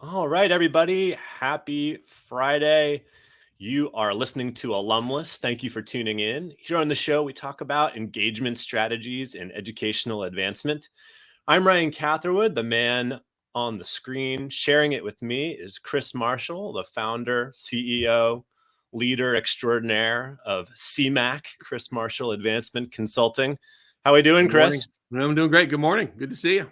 All right, everybody. Happy Friday. You are listening to Alumless. Thank you for tuning in. Here on the show, we talk about engagement strategies and educational advancement. I'm Ryan Catherwood, the man on the screen. Sharing it with me is Chris Marshall, the founder, CEO, leader extraordinaire of CMAC, Chris Marshall Advancement Consulting. How are we doing, Good morning. Chris? I'm doing great. Good morning. Good to see you.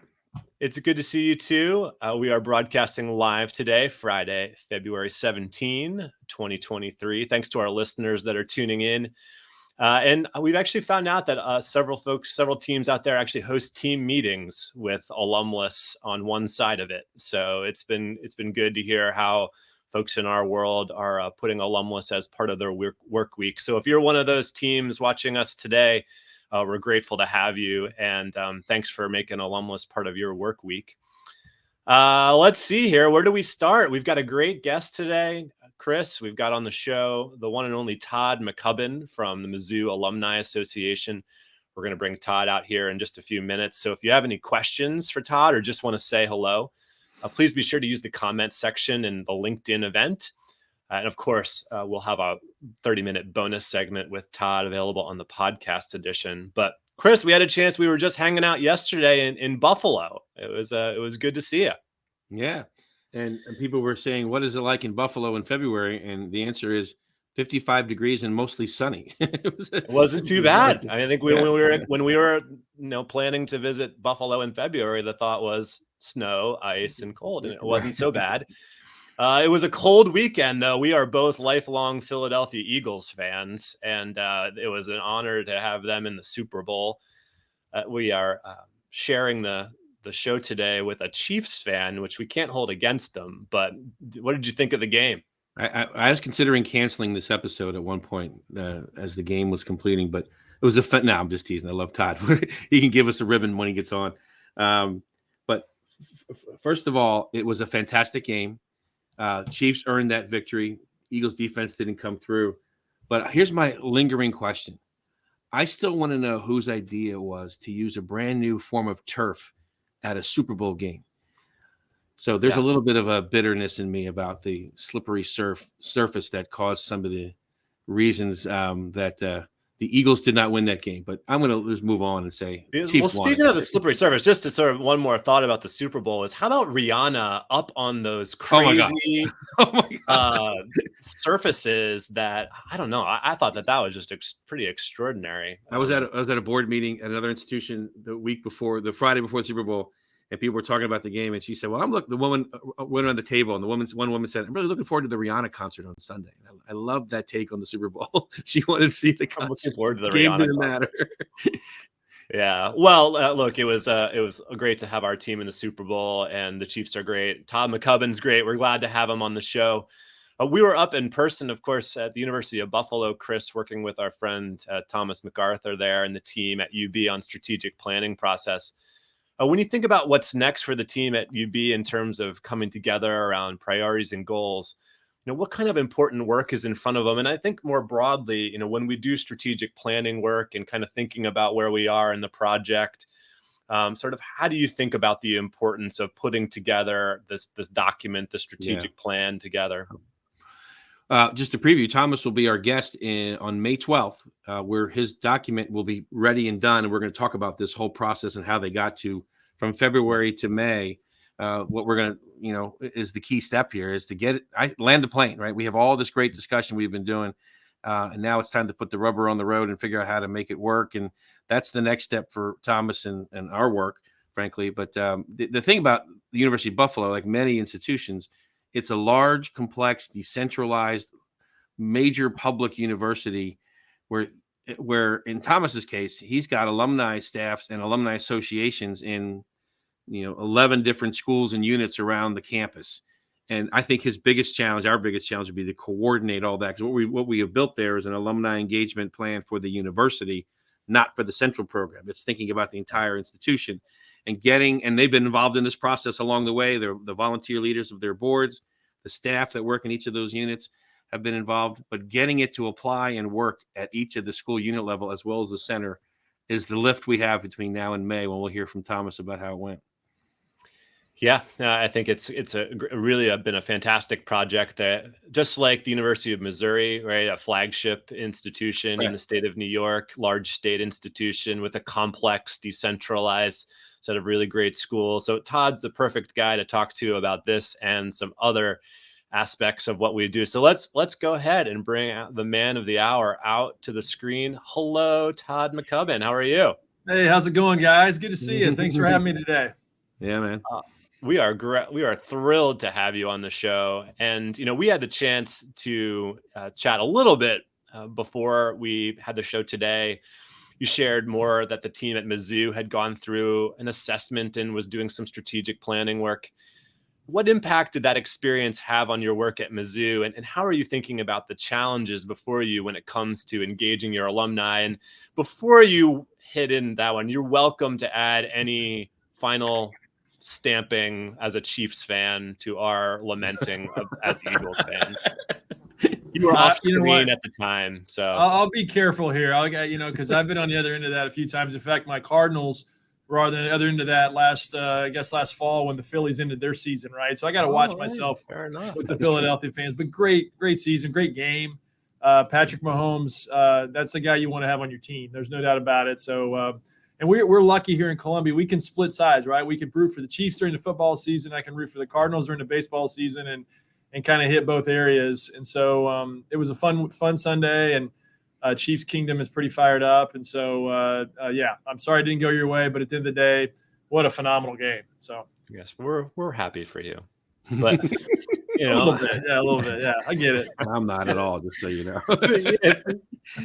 It's good to see you too. We are broadcasting live today, Friday, February 17, 2023. Thanks to our listeners that are tuning in. And we've actually found out that several teams out there actually host team meetings with Alumless on one side of it. So it's been good to hear how folks in our world are putting Alumless as part of their work week. So if you're one of those teams watching us today, we're grateful to have you, and thanks for making Alumless part of your work week. Let's see here. Where do we start? We've got a great guest today, Chris. We've got on the show the one and only Todd McCubbin from the Mizzou Alumni Association. We're going to bring Todd out here in just a few minutes. So if you have any questions for Todd or just want to say hello, please be sure to use the comment section in the LinkedIn event. And of course, we'll have a 30-minute bonus segment with Todd available on the podcast edition. But Chris, we had a chance. We were just hanging out yesterday in Buffalo. It was good to see you. Yeah. And people were saying, what is it like in Buffalo in February? And the answer is 55 degrees and mostly sunny. It wasn't too bad. I think when we were planning to visit Buffalo in February, the thought was snow, ice, and cold, and it wasn't so bad. It was a cold weekend, though. We are both lifelong Philadelphia Eagles fans, and it was an honor to have them in the Super Bowl. We are sharing the show today with a Chiefs fan, which we can't hold against them. But what did you think of the game? I was considering canceling this episode at one point as the game was completing, but it was no, I'm just teasing. I love Todd. He can give us a ribbon when he gets on. But first of all, it was a fantastic game. Chiefs earned that victory. Eagles defense didn't come through. But here's my lingering question. I still want to know whose idea it was to use a brand new form of turf at a Super Bowl game. So there's a little bit of a bitterness in me about the slippery surface that caused some of the reasons that the Eagles did not win that game. But I'm going to just move on and say Chiefs won. Speaking of the slippery surface, just to sort of one more thought about the Super Bowl is how about Rihanna up on those crazy surfaces that, I don't know. I thought that was just pretty extraordinary. I was at a board meeting at another institution the Friday before the Super Bowl, and people were talking about the game, and she said, well, the woman went on the table, and one woman said, I'm really looking forward to the Rihanna concert on Sunday. I love that take on the Super Bowl. She wanted to see the concert. I'm looking forward to the game Rihanna didn't matter. Yeah. Well, look, it was great to have our team in the Super Bowl, and the Chiefs are great. Todd McCubbin's great. We're glad to have him on the show. We were up in person, of course, at the University of Buffalo, Chris, working with our friend Thomas MacArthur there and the team at UB on strategic planning process. When you think about what's next for the team at UB in terms of coming together around priorities and goals, what kind of important work is in front of them? And I think more broadly, when we do strategic planning work and kind of thinking about where we are in the project, sort of how do you think about the importance of putting together this document, the strategic plan together? Just to preview, Thomas will be our guest on May 12th, where his document will be ready and done. And we're going to talk about this whole process and how they got to from February to May. What we're going to, is the key step here is to land the plane, right? We have all this great discussion we've been doing. And now it's time to put the rubber on the road and figure out how to make it work. And that's the next step for Thomas and our work, frankly. But the thing about the University of Buffalo, like many institutions, it's a large, complex, decentralized, major public university where in Thomas's case, he's got alumni staffs and alumni associations in 11 different schools and units around the campus. And I think our biggest challenge would be to coordinate all that. Because what we have built there is an alumni engagement plan for the university, not for the central program. It's thinking about the entire institution and they've been involved in this process along the way. They're the volunteer leaders of their boards, the staff that work in each of those units have been involved, but getting it to apply and work at each of the school unit level, as well as the center, is the lift we have between now and May when we'll hear from Thomas about how it went. Yeah, I think it's really been a fantastic project that, just like the University of Missouri, right, a flagship institution in Right. the state of New York, large state institution with a complex, decentralized set of really great schools. So Todd's the perfect guy to talk to about this and some other aspects of what we do. So let's go ahead and bring out the man of the hour out to the screen. Hello, Todd McCubbin. How are you? Hey, how's it going, guys? Good to see you. Thanks for having me today. Yeah, man. We are we are thrilled to have you on the show, and we had the chance to chat a little bit before we had the show today. You shared more that the team at Mizzou had gone through an assessment and was doing some strategic planning work. What impact did that experience have on your work at Mizzou, and how are you thinking about the challenges before you when it comes to engaging your alumni? And before you hit in that one, you're welcome to add any final stamping as a Chiefs fan to our lamenting as Eagles fans. You were off screen at the time, so I'll be careful here. Because I've been on the other end of that a few times. In fact, my Cardinals were on the other end of that last fall when the Phillies ended their season, right? So I got to watch myself with the Philadelphia fans. But great season, great game. Patrick Mahomes, that's the guy you want to have on your team. There's no doubt about it. So. And we're lucky here in Columbia. We can split sides, right? We can root for the Chiefs during the football season. I can root for the Cardinals during the baseball season, and kind of hit both areas. And so it was a fun Sunday, and Chiefs Kingdom is pretty fired up. And so yeah, I'm sorry it didn't go your way, but at the end of the day, what a phenomenal game. So yes, we're happy for you, but a little bit. Yeah, I get it. I'm not at all, just so you know.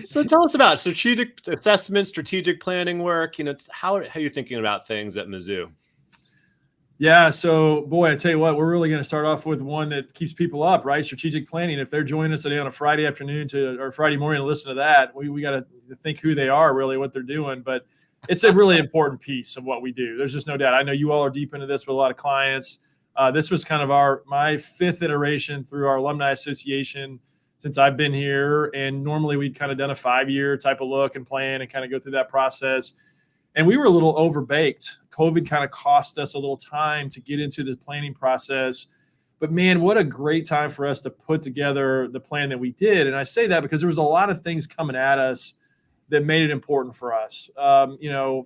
So tell us about strategic assessment, strategic planning work. How are you thinking about things at Mizzou? Yeah, so boy, I tell you what, we're really going to start off with one that keeps people up, right? Strategic planning. If they're joining us today on a Friday afternoon or Friday morning to listen to that, we got to think who they are, really, what they're doing. But it's a really important piece of what we do. There's just no doubt. I know you all are deep into this with a lot of clients. This was kind of my fifth iteration through our Alumni Association since I've been here. And normally we'd kind of done a 5-year type of look and plan and kind of go through that process. And we were a little overbaked. COVID kind of cost us a little time to get into the planning process. But man, what a great time for us to put together the plan that we did. And I say that because there was a lot of things coming at us that made it important for us.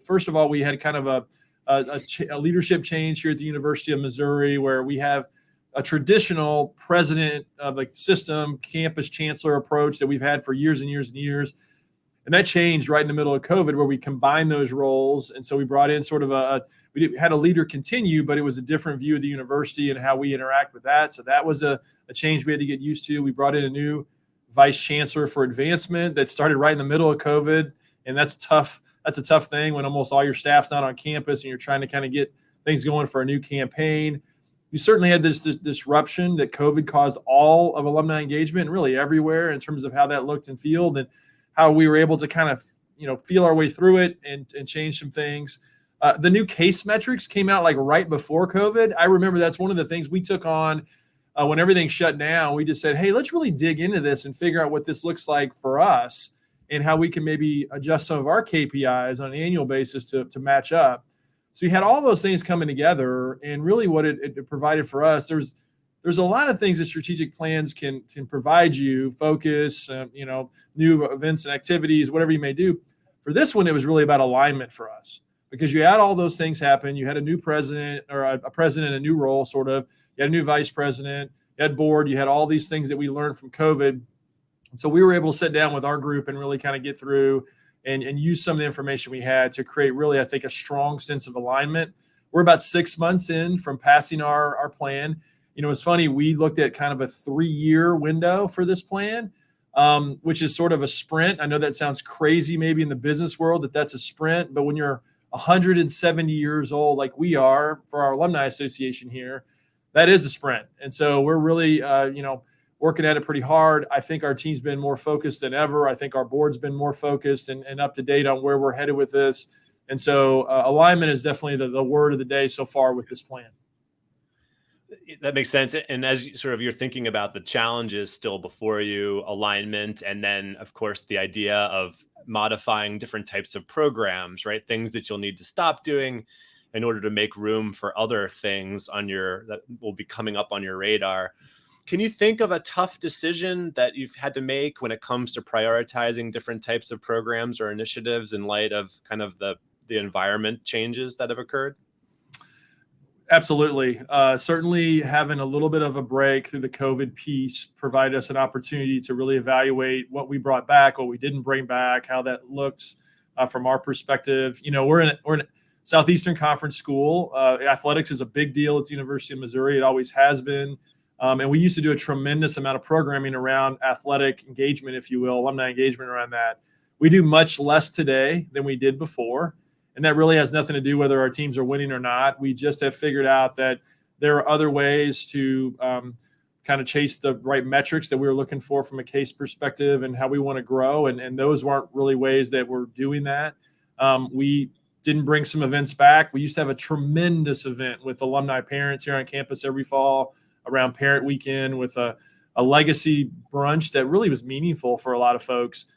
First of all, we had kind of a leadership change here at the University of Missouri, where we have a traditional president of the system, campus chancellor approach that we've had for years and years and years. And that changed right in the middle of COVID, where we combined those roles. And so we brought in sort of we had a leader continue, but it was a different view of the university and how we interact with that. So that was a change we had to get used to. We brought in a new vice chancellor for advancement that started right in the middle of COVID. And that's tough. That's a tough thing when almost all your staff's not on campus and you're trying to kind of get things going for a new campaign. We certainly had this disruption that COVID caused all of alumni engagement, really everywhere, in terms of how that looked and felt, and how we were able to kind of, feel our way through it and change some things. The new case metrics came out like right before COVID. I remember that's one of the things we took on when everything shut down. We just said, hey, let's really dig into this and figure out what this looks like for us and how we can maybe adjust some of our KPIs on an annual basis to match up. So you had all those things coming together, and really what it provided for us, there's a lot of things that strategic plans can provide you, focus, new events and activities, whatever you may do. For this one, it was really about alignment for us, because you had all those things happen. You had a new president, or a president in a new role, sort of. You had a new vice president, you had board, you had all these things that we learned from COVID. And so we were able to sit down with our group and really kind of get through and use some of the information we had to create really, I think, a strong sense of alignment. We're about 6 months in from passing our plan. It's funny, we looked at kind of a 3-year window for this plan, which is sort of a sprint. I know that sounds crazy maybe in the business world that's a sprint, but when you're 170 years old like we are for our Alumni Association here, that is a sprint. And so we're really, working at it pretty hard. I think our team's been more focused than ever. I think our board's been more focused and up to date on where we're headed with this. And so alignment is definitely the word of the day so far with this plan. That makes sense. And as you're thinking about the challenges still before you, alignment, and then, of course, the idea of modifying different types of programs, right? Things that you'll need to stop doing in order to make room for other things that will be coming up on your radar. Can you think of a tough decision that you've had to make when it comes to prioritizing different types of programs or initiatives in light of kind of the environment changes that have occurred? Absolutely. Certainly having a little bit of a break through the COVID piece provided us an opportunity to really evaluate what we brought back, what we didn't bring back, how that looks from our perspective. We're in a Southeastern Conference school. Athletics is a big deal at the University of Missouri. It always has been. And we used to do a tremendous amount of programming around athletic engagement, if you will, alumni engagement around that. We do much less today than we did before. And that really has nothing to do whether our teams are winning or not. We just have figured out that there are other ways to kind of chase the right metrics that we were looking for from a case perspective and how we want to grow. And those weren't really ways that we're doing that. We didn't bring some events back. We used to have a tremendous event with alumni parents here on campus every fall around Parent Weekend with a legacy brunch that really was meaningful for a lot of folks.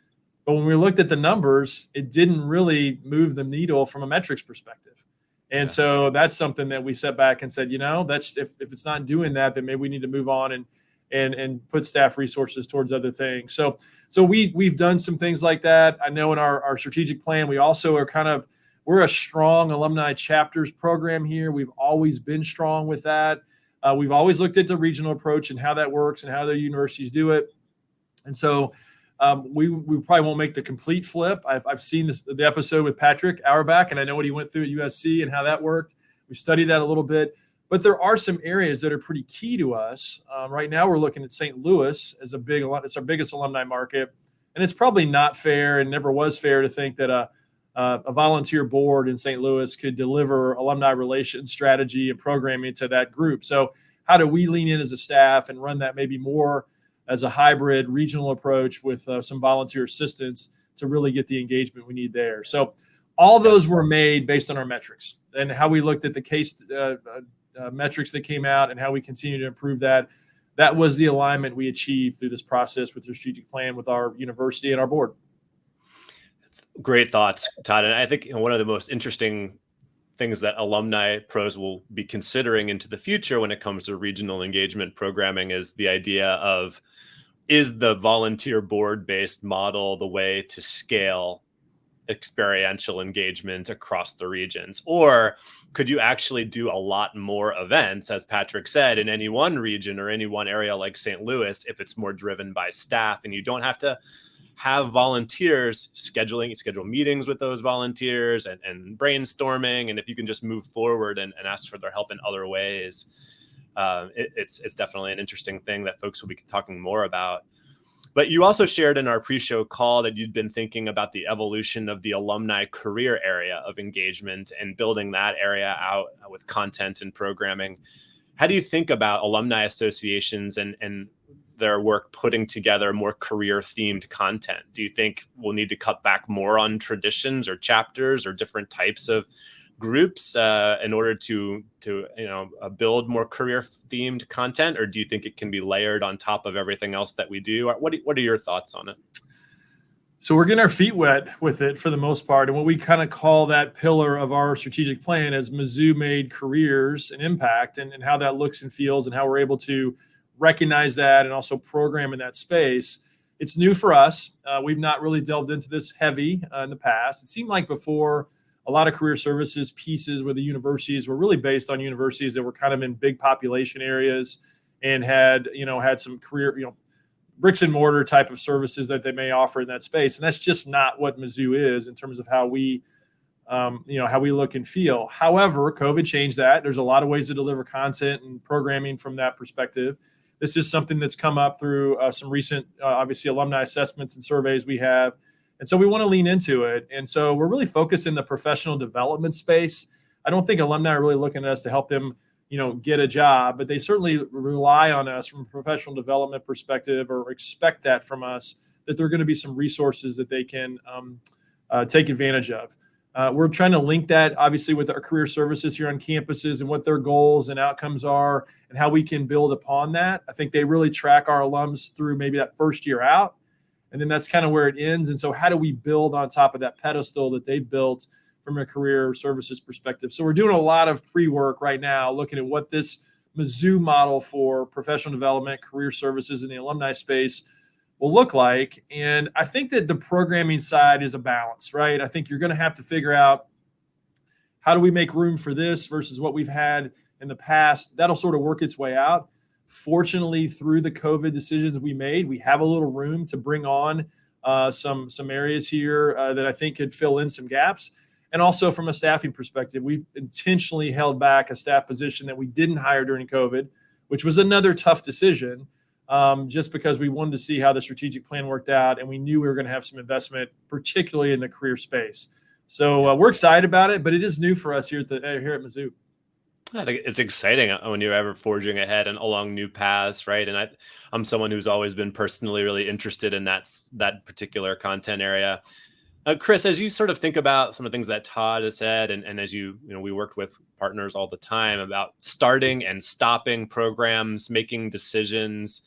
But when we looked at the numbers, it didn't really move the needle from a metrics perspective. And so that's something that we set back and said, that's if it's not doing that, then maybe we need to move on and put staff resources towards other things. So we've done some things like that. I know in our strategic plan, we also are we're a strong alumni chapters program here. We've always been strong with that. We've always looked at the regional approach and how that works and how the universities do it. And so we probably won't make the complete flip. I've seen the episode with Patrick Auerbach, and I know what he went through at USC and how that worked. We've studied that a little bit. But there are some areas that are pretty key to us. Right now we're looking at St. Louis as it's our biggest alumni market. And it's probably not fair and never was fair to think that a volunteer board in St. Louis could deliver alumni relations strategy and programming to that group. So how do we lean in as a staff and run that maybe more as a hybrid regional approach with some volunteer assistance to really get the engagement we need there? So all those were made based on our metrics and how we looked at the case metrics that came out and how we continue to improve that. That was the alignment we achieved through this process with the strategic plan with our university and our board. Great thoughts, Todd. And I think one of the most interesting things that alumni pros will be considering into the future when it comes to regional engagement programming is the idea of, is the volunteer board-based model the way to scale experiential engagement across the regions? Or could you actually do a lot more events, as Patrick said, in any one region or any one area like St. Louis, if it's more driven by staff and you don't have to have volunteers schedule meetings with those volunteers and brainstorming. And if you can just move forward and ask for their help in other ways, it's definitely an interesting thing that folks will be talking more about. But you also shared in our pre-show call that you'd been thinking about the evolution of the alumni career area of engagement and building that area out with content and programming. How do you think about alumni associations and their work putting together more career-themed content? Do you think we'll need to cut back more on traditions or chapters or different types of groups in order to build more career-themed content, or do you think it can be layered on top of everything else that we do? What are your thoughts on it? So we're getting our feet wet with it for the most part, and what we kind of call that pillar of our strategic plan is Mizzou made careers and impact, and how that looks and feels, and how we're able to recognize that and also program in that space. It's new for us. We've not really delved into this heavy in the past. It seemed like before a lot of career services pieces with the universities were really based on universities that were kind of in big population areas and had some career, bricks and mortar type of services that they may offer in that space. And that's just not what Mizzou is in terms of how we look and feel. However, COVID changed that. There's a lot of ways to deliver content and programming from that perspective. This is something that's come up through some recent, obviously, alumni assessments and surveys we have. And so we want to lean into it. And so we're really focused in the professional development space. I don't think alumni are really looking at us to help them, get a job, but they certainly rely on us from a professional development perspective, or expect that from us, that there are going to be some resources that they can take advantage of. We're trying to link that, obviously, with our career services here on campuses and what their goals and outcomes are and how we can build upon that. I think they really track our alums through maybe that first year out, and then that's kind of where it ends. And so how do we build on top of that pedestal that they built from a career services perspective. So we're doing a lot of pre-work right now, looking at what this Mizzou model for professional development, career services in the alumni space will look like. And I think that the programming side is a balance, right? I think you're going to have to figure out, how do we make room for this versus what we've had in the past? That'll sort of work its way out. Fortunately, through the COVID decisions we made, we have a little room to bring on some areas here that I think could fill in some gaps. And also from a staffing perspective, we intentionally held back a staff position that we didn't hire during COVID, which was another tough decision, just because we wanted to see how the strategic plan worked out, and we knew we were going to have some investment, particularly in the career space. So we're excited about it, but it is new for us here at Mizzou. I think it's exciting when you're ever forging ahead and along new paths, right? And I'm someone who's always been personally really interested in that particular content area. Chris, as you sort of think about some of the things that Todd has said, and as we worked with partners all the time about starting and stopping programs, making decisions,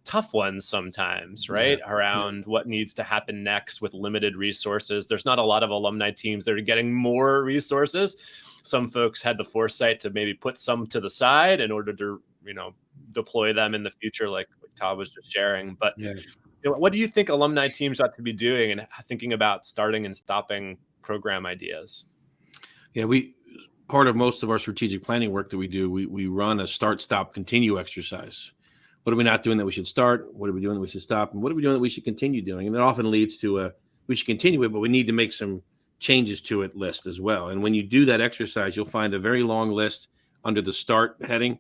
tough ones sometimes, right? Around what needs to happen next with limited resources. There's not a lot of alumni teams that are getting more resources. Some folks had the foresight to maybe put some to the side in order to, deploy them in the future, like Todd was just sharing. But what do you think alumni teams ought to be doing and thinking about starting and stopping program ideas? Yeah, part of most of our strategic planning work that we do, we run a start, stop, continue exercise. What are we not doing that we should start? What are we doing that we should stop? And what are we doing that we should continue doing? And it often leads to we should continue it, but we need to make some changes to it list as well. And when you do that exercise, you'll find a very long list under the start heading,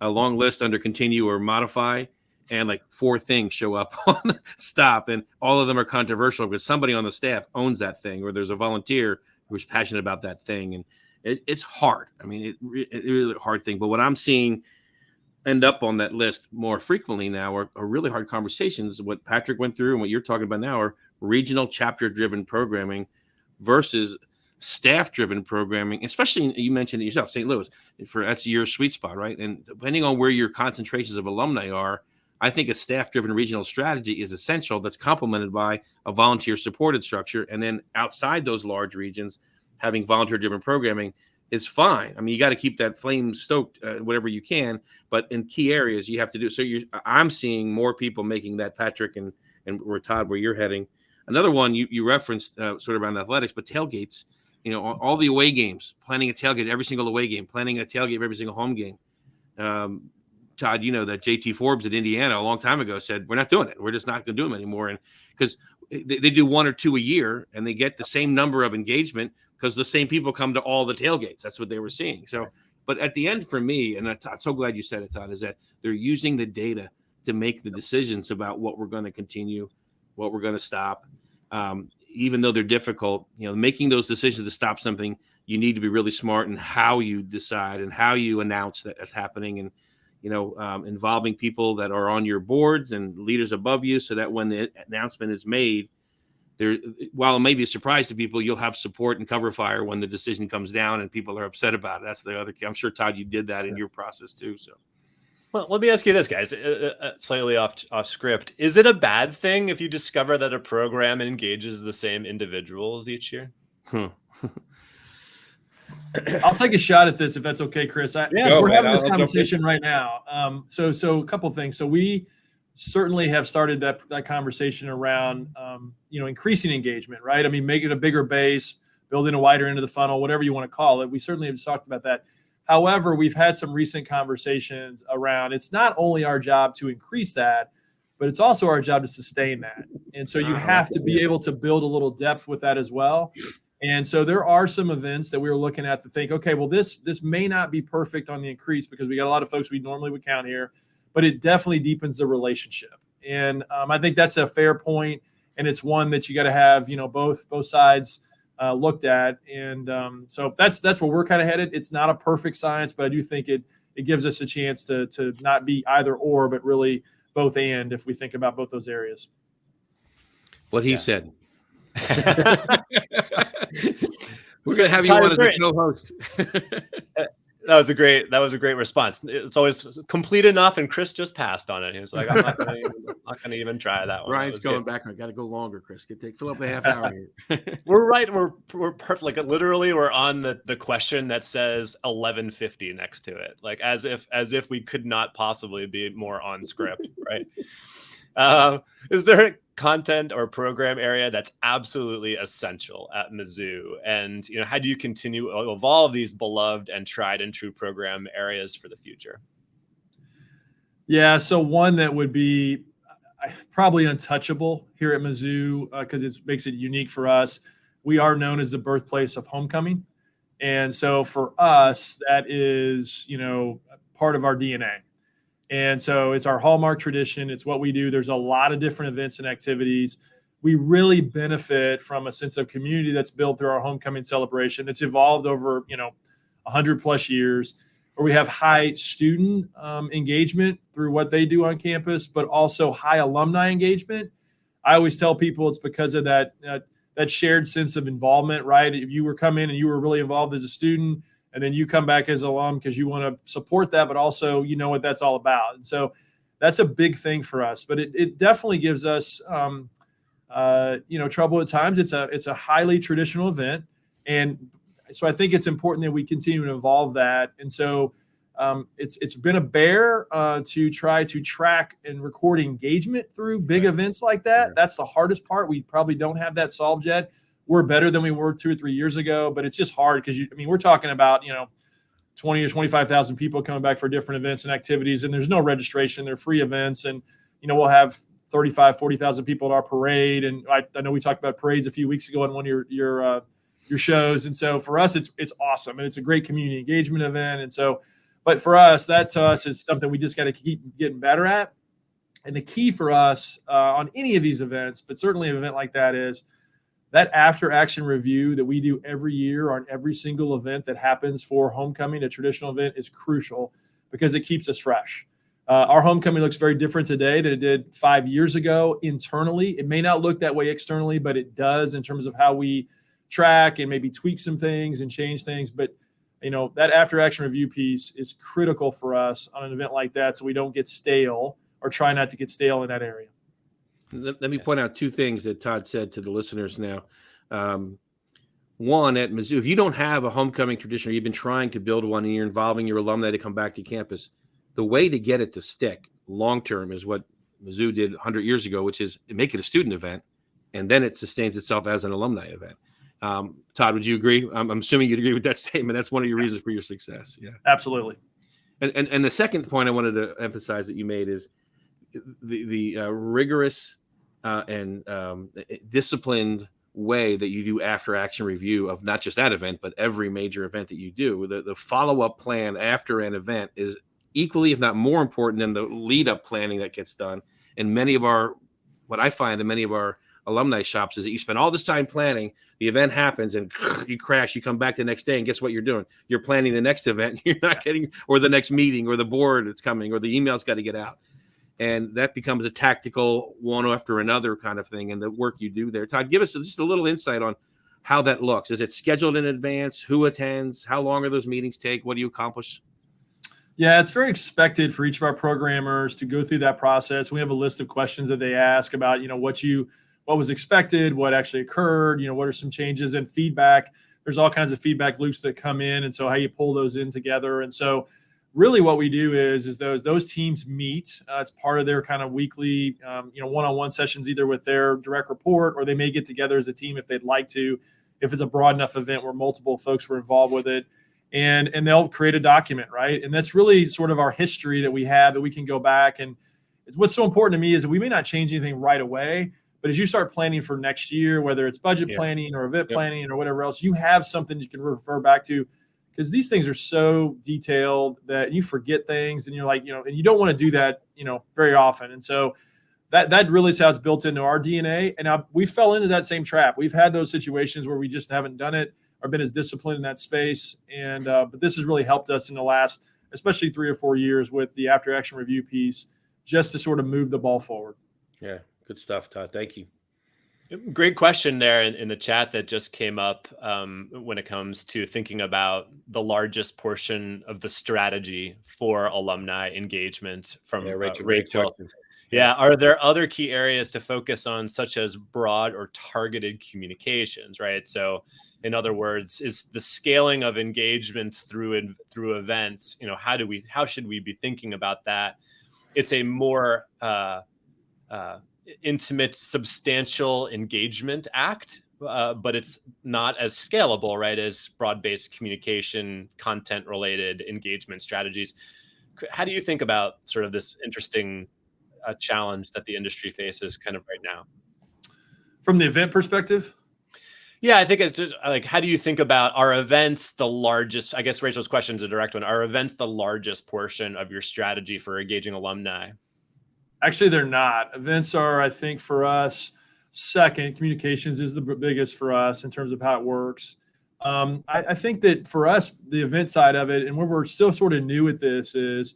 a long list under continue or modify, and like 4 things show up on stop. And all of them are controversial because somebody on the staff owns that thing, or there's a volunteer who's passionate about that thing. And it's hard. I mean, it's really a hard thing. But what I'm seeing end up on that list more frequently now are really hard conversations. What Patrick went through and what you're talking about now are regional chapter-driven programming versus staff-driven programming, especially, you mentioned it yourself, St. Louis, that's your sweet spot, right? And depending on where your concentrations of alumni are, I think a staff-driven regional strategy is essential that's complemented by a volunteer-supported structure. And then outside those large regions, having volunteer-driven programming is fine. I mean, you got to keep that flame stoked, whatever you can, but in key areas you have to do. So I'm seeing more people making that, Patrick, and where Todd, where you're heading. Another one you referenced sort of around athletics, but tailgates, all the away games, planning a tailgate every single away game, planning a tailgate for every single home game. Todd, that JT Forbes at Indiana a long time ago said, we're not doing it. We're just not going to do them anymore. And because they do 1 or 2 a year and they get the same number of engagement because the same people come to all the tailgates. That's what they were seeing. So, but at the end for me, and I'm so glad you said it, Todd, is that they're using the data to make the decisions about what we're going to continue, what we're going to stop. Even though they're difficult, making those decisions to stop something, you need to be really smart in how you decide and how you announce that it's happening, and involving people that are on your boards and leaders above you, so that when the announcement is made, while it may be a surprise to people, you'll have support and cover fire when the decision comes down and people are upset about it. That's the other key. I'm sure, Todd, you did that in your process too. So. Well, let me ask you this, guys, slightly off script. Is it a bad thing if you discover that a program engages the same individuals each year? I'll take a shot at this if that's okay, Chris. We're having this conversation right now. So a couple of things. So we certainly have started that conversation around, increasing engagement, right? I mean, making a bigger base, building a wider end of the funnel, whatever you want to call it. We certainly have talked about that. However, we've had some recent conversations around, it's not only our job to increase that, but it's also our job to sustain that. And so you have to be able to build a little depth with that as well. And so there are some events that we were looking at to think, okay, well, this may not be perfect on the increase because we got a lot of folks we normally would count here, but it definitely deepens the relationship. And I think that's a fair point, and it's one that you got to have, both sides looked at. And so that's where we're kind of headed. It's not a perfect science, but I do think it gives us a chance to not be either or, but really both and, if we think about both those areas. What he said. We're going to have you on as a co-host. That was a great response. It's always complete enough, and Chris just passed on it. He was like, "I'm not gonna even try that one." Ryan's going good. back. I got to go longer, Chris. Fill up a half hour here. We're right. We're perfect. Like literally, we're on the question that says 11:50 next to it, like as if we could not possibly be more on script, right? Is there a content or program area that's absolutely essential at Mizzou? And how do you continue to evolve these beloved and tried and true program areas for the future? Yeah, so one that would be probably untouchable here at Mizzou because it makes it unique for us. We are known as the birthplace of homecoming, and so for us, that is part of our DNA. And so it's our hallmark tradition. It's what we do. There's a lot of different events and activities. We really benefit from a sense of community that's built through our homecoming celebration. It's evolved over 100 plus years, where we have high student engagement through what they do on campus, but also high alumni engagement. I always tell people it's because of that shared sense of involvement, right? If you were come in and you were really involved as a student, and then you come back as an alum because you want to support that, but also you know what that's all about. And so that's a big thing for us. But it definitely gives us trouble at times. It's a highly traditional event, and so I think it's important that we continue to evolve that. And so it's been a bear to try to track and record engagement through big events like that. Sure. That's the hardest part. We probably don't have that solved yet. We're better than we were 2 or 3 years ago, but it's just hard because we're talking about 20 or 25,000 people coming back for different events and activities, and there's no registration. They're free events, and we'll have 35, 40,000 people at our parade. And I know we talked about parades a few weeks ago on one of your shows, and so for us, it's awesome, and it's a great community engagement event. And so, but for us, that to us is something we just got to keep getting better at. And the key for us on any of these events, but certainly an event like that, is that after action review that we do every year on every single event that happens for homecoming, a traditional event, is crucial because it keeps us fresh. Our homecoming looks very different today than it did 5 years ago internally. It may not look that way externally, but it does in terms of how we track and maybe tweak some things and change things. But that after action review piece is critical for us on an event like that, so we don't get stale or try not to get stale in that area. Let me point out two things that Todd said to the listeners now. One, at Mizzou, if you don't have a homecoming tradition, or you've been trying to build one and you're involving your alumni to come back to campus, the way to get it to stick long-term is what Mizzou did 100 years ago, which is make it a student event, and then it sustains itself as an alumni event. Todd, would you agree? I'm assuming you'd agree with that statement. That's one of your reasons for your success. Yeah, absolutely. And the second point I wanted to emphasize that you made is the rigorous and disciplined way that you do after action review of not just that event, but every major event that you do. The follow-up plan after an event is equally, if not more important than the lead-up planning that gets done. And what I find in many of our alumni shops is that you spend all this time planning, the event happens and you crash, you come back the next day, and guess what you're doing? You're planning the next event. You're not getting, or the next meeting, or the board that's coming, or the email's got to get out. And that becomes a tactical one after another kind of thing. And the work you do there, Todd, give us just a little insight on how that looks. Is it scheduled in advance? Who attends? How long are those meetings take? What do you accomplish? Yeah, it's very expected for each of our programmers to go through that process. We have a list of questions that they ask about, what was expected, what actually occurred, what are some changes and feedback. There's all kinds of feedback loops that come in. And so how you pull those in together. And so really what we do is those teams meet. It's part of their kind of weekly, one-on-one sessions, either with their direct report, or they may get together as a team if they'd like to, if it's a broad enough event where multiple folks were involved with it. And they'll create a document, right? And that's really sort of our history that we have that we can go back. And it's what's so important to me is that we may not change anything right away, but as you start planning for next year, whether it's budget planning or event planning or whatever else, you have something you can refer back to, because these things are so detailed that you forget things, and you're like, and you don't want to do that, very often. And so that really is how it's built into our DNA. And we fell into that same trap. We've had those situations where we just haven't done it or been as disciplined in that space. And but this has really helped us in the last, especially 3 or 4 years, with the after action review piece, just to sort of move the ball forward. Yeah, good stuff, Todd. Thank you. Great question there in the chat that just came up when it comes to thinking about the largest portion of the strategy for alumni engagement from Rachel. Rachel. Yeah. Are there other key areas to focus on, such as broad or targeted communications, right? So in other words, is the scaling of engagement through events, how should we be thinking about that? It's a more intimate, substantial engagement act, but it's not as scalable, right, as broad-based communication, content-related engagement strategies. How do you think about sort of this interesting challenge that the industry faces kind of right now? From the event perspective? Yeah, I think it's just like, how do you think about, are events the largest, I guess Rachel's question is a direct one, are events the largest portion of your strategy for engaging alumni? Actually, they're not. Events are, I think, for us, second. Communications is the biggest for us in terms of how it works. I think that for us, the event side of it, and where we're still sort of new at this, is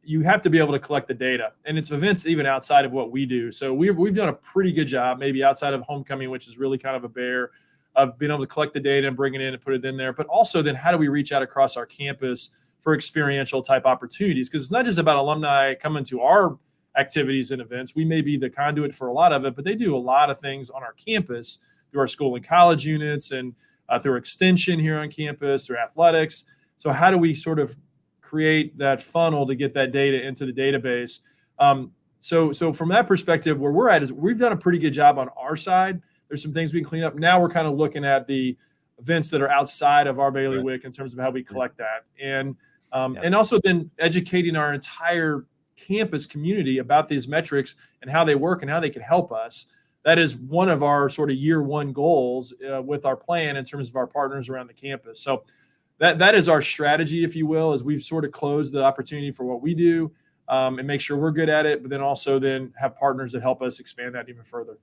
you have to be able to collect the data. And it's events even outside of what we do. So we've done a pretty good job, maybe outside of homecoming, which is really kind of a bear, of being able to collect the data and bring it in and put it in there. But also then how do we reach out across our campus for experiential type opportunities? Because it's not just about alumni coming to our activities and events. We may be the conduit for a lot of it, but they do a lot of things on our campus through our school and college units and through extension here on campus, through athletics. So how do we sort of create that funnel to get that data into the database? So from that perspective, where we're at is we've done a pretty good job on our side. There's some things we can clean up. Now we're kind of looking at the events that are outside of our bailiwick in terms of how we collect that. And also then educating our entire campus community about these metrics and how they work and how they can help us. That is one of our sort of year one goals with our plan in terms of our partners around the campus. So that is our strategy, if you will, is we've sort of closed the opportunity for what we do and make sure we're good at it, but then also then have partners that help us expand that even further.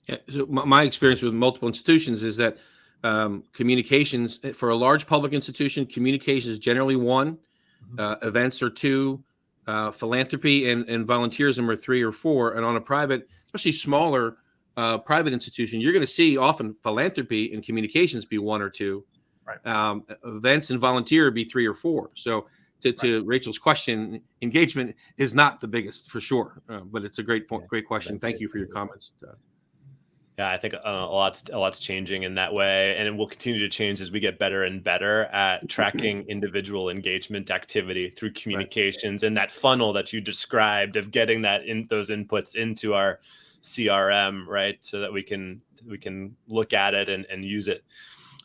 Yeah, so my experience with multiple institutions is that communications, for a large public institution, communications is generally one, events are two, philanthropy and volunteerism are 3 or 4. And on a private, especially smaller private institution, you're going to see often philanthropy and communications be 1 or 2. Right. Events and volunteer be 3 or 4. So to Rachel's question, engagement is not the biggest for sure, but it's a great point, great question. Thank you for your comments. Yeah, I think a lot's changing in that way, and it will continue to change as we get better and better at tracking individual engagement activity through communications and that funnel that you described of getting those inputs into our CRM, right? So that we can look at it and use it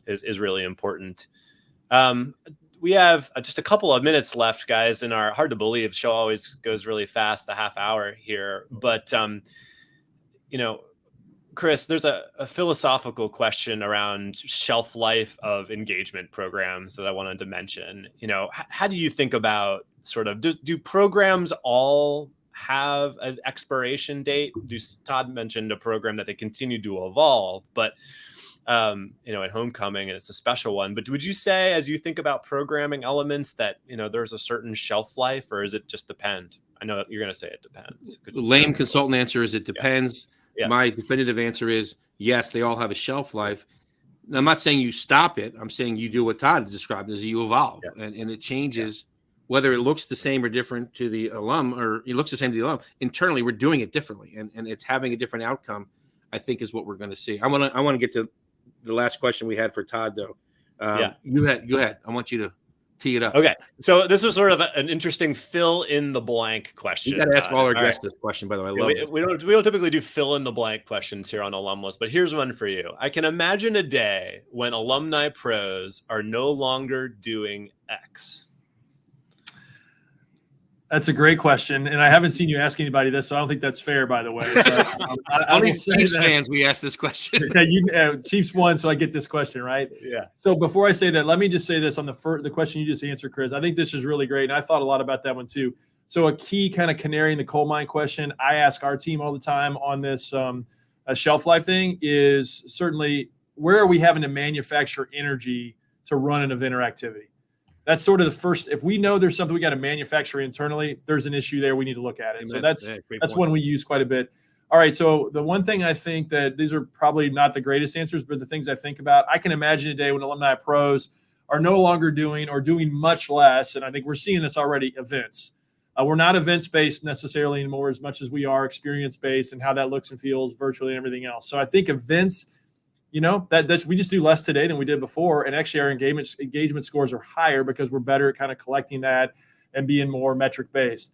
is really important. We have just a couple of minutes left, guys, in our hard to believe show. Always goes really fast, the half hour here, but Chris, there's a philosophical question around shelf life of engagement programs that I wanted to mention. How do you think about sort of, do programs all have an expiration date? Todd mentioned a program that they continue to evolve, but at homecoming, and it's a special one. But would you say, as you think about programming elements, that there's a certain shelf life, or is it just depend? I know you're going to say it depends. Lame consultant answer is it depends. Yeah. My definitive answer is yes, they all have a shelf life. Now, I'm not saying you stop it. I'm saying you do what Todd described as you evolve, and it changes whether it looks the same or different to the alum, or it looks the same to the alum. Internally, we're doing it differently, and it's having a different outcome, I think, is what we're going to see. I want to get to the last question we had for Todd, though. Go ahead. I want you to tee it up. Okay. So this was sort of an interesting fill in the blank question. You got to ask all our guests this question, by the way. I love it. We don't typically do fill in the blank questions here on Alumless, but here's one for you. I can imagine a day when alumni pros are no longer doing X. That's a great question, and I haven't seen you ask anybody this, so I don't think that's fair, by the way. Only Chiefs fans, we ask this question. Chiefs won, so I get this question, right? Yeah. So before I say that, let me just say this on the question you just answered, Chris. I think this is really great, and I thought a lot about that one too. So a key kind of canary in the coal mine question I ask our team all the time on this a shelf life thing is certainly, where are we having to manufacture energy to run an event or activity? That's sort of the first. If we know there's something we got to manufacture internally, there's an issue there. We need to look at it. So that's one we use quite a bit. All right. So the one thing I think that these are probably not the greatest answers, but the things I think about, I can imagine a day when alumni pros are no longer doing or doing much less. And I think we're seeing this already, events. We're not events-based necessarily anymore as much as we are experience-based and how that looks and feels virtually and everything else. So I think events, that's we just do less today than we did before. And actually our engagement scores are higher because we're better at kind of collecting that and being more metric-based.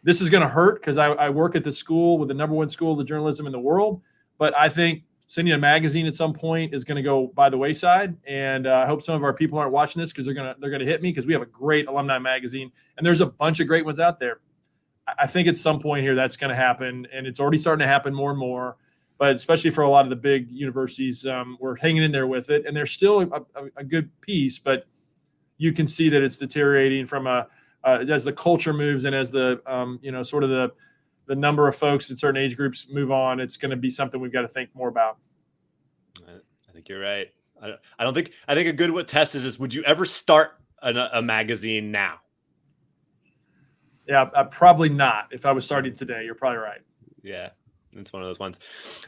This is going to hurt because I work at the school with the number one school of journalism in the world. But I think sending a magazine at some point is going to go by the wayside. And I hope some of our people aren't watching this because they're going to hit me, because we have a great alumni magazine and there's a bunch of great ones out there. I think at some point here that's going to happen, and it's already starting to happen more and more. But especially for a lot of the big universities, we're hanging in there with it, and there's still a good piece, but you can see that it's deteriorating from as the culture moves and as the sort of the number of folks in certain age groups move on. It's going to be something we've got to think more about. I think you're right. I think a good test is would you ever start a magazine now? Yeah, probably not. If I was starting today, you're probably right. Yeah. It's one of those ones.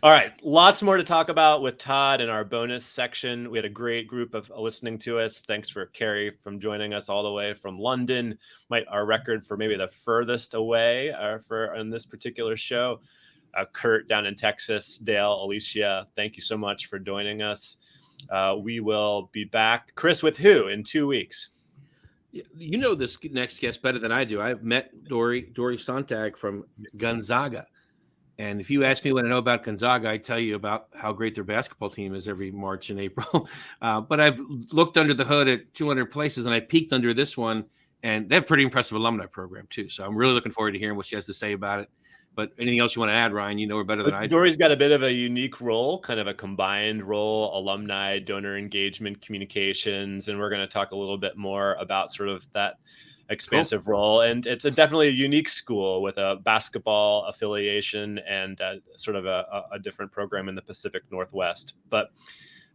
All right. Lots more to talk about with Todd in our bonus section. We had a great group of listening to us. Thanks for Carrie from joining us all the way from London. Our record for maybe the furthest away on this particular show. Kurt down in Texas, Dale, Alicia, thank you so much for joining us. We will be back. Chris, with who in 2 weeks? You know this next guest better than I do. I've met Dory Sontag from Gonzaga. And if you ask me what I know about Gonzaga, I tell you about how great their basketball team is every March and April. But I've looked under the hood at 200 places, and I peeked under this one, and they have a pretty impressive alumni program too. So I'm really looking forward to hearing what she has to say about it. But anything else you want to add, Ryan? You know her better than I do. Dory's got a bit of a unique role, kind of a combined role, alumni, donor engagement, communications. And we're going to talk a little bit more about sort of that expansive role. And it's definitely a unique school with a basketball affiliation and sort of a different program in the Pacific Northwest. But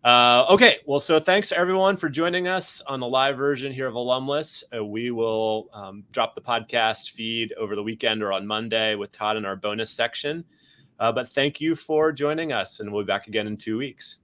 okay, well, so thanks everyone for joining us on the live version here of Alumless. We will drop the podcast feed over the weekend or on Monday with Todd in our bonus section. But thank you for joining us, and we'll be back again in 2 weeks.